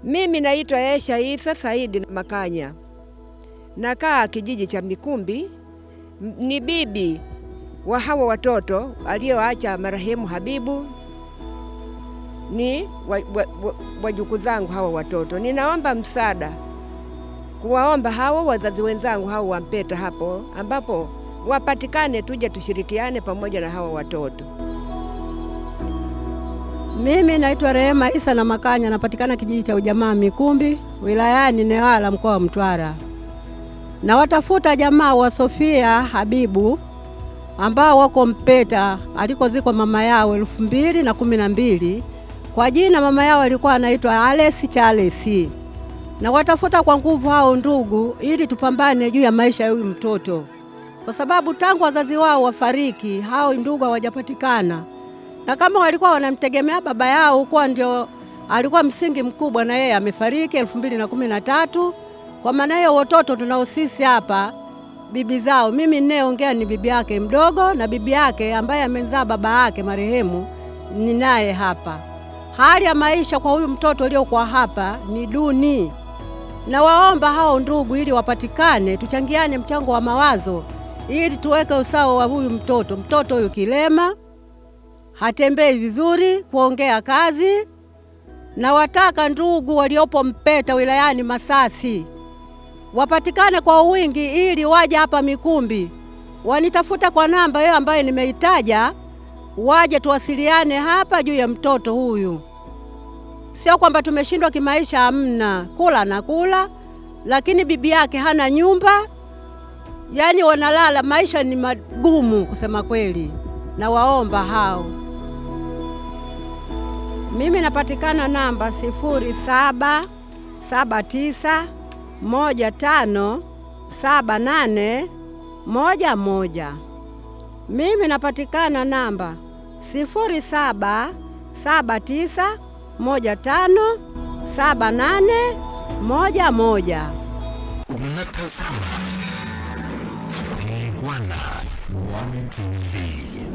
Mimi naitwa Esha Isa Saidi Makanya. Nakaa kijiji cha Mikumbi. Ni bibi wa hawa watoto alioacha marehemu Habibu. Ni wajukuu zangu hawa watoto. Ninaomba msaada kuwaomba hawa wazazi wenzangu hawa wa Mpeta hapo ambapo wapatikane, tuje tushirikiane pamoja na hawa watoto. Mimi naitwa Rehema Isa na Makanya, napatikana kijiji cha Ujamaa Mikumbi, wilayani Newala, mkoa wa Mtwara. Na watafuta jamaa wa Sofia Habibu ambao wako Mpeta alikozikwa mama yao 2012. Kwa jina mama yao alikuwa anaitwa Alice Charles. Na watafuta kwa nguvu hao ndugu ili tupambane juu ya maisha ya huyu mtoto. Kwa sababu tangu wazazi wao wafariki, hao ndugu hawajapatikana. Na kama walikuwa wanamtegemea baba yao kwa ndio alikuwa msingi mkubwa, na yeye amefariki 2013. Kwa maana hiyo watoto tunao sisi hapa bibi zao. Mimi ninayeongea ni bibi yake mdogo, na bibi yake ambaye amenzaa baba yake marehemu ni naye hapa. Hali ya maisha kwa huyu mtoto aliyokuwa hapa ni duni. Na waomba hao ndugu ili wapatikane, tuchangiane mchango wa mawazo ili tuweke usawa wa huyu mtoto. Mtoto huyu kilema, hatembei vizuri, kuongea kazi. Na wataka ndugu waliopo Mpeta wilayani Masasi wapatikane kwa wingi ili waje hapa Mikumbi. Wanitafuta kwa namba hiyo ambayo nimeitaja, waje tuwasiliane hapa juu ya mtoto huyu. Sio kwamba tumeshindwa kimaisha, hamna. Kula na kula, lakini bibi yake hana nyumba. Yaani wanalala, maisha ni magumu kusema kweli. Na waomba hao. Mimi napatikana namba 0779157811. Mimi napatikana namba 0779157811. Unatazama Muungwana TV.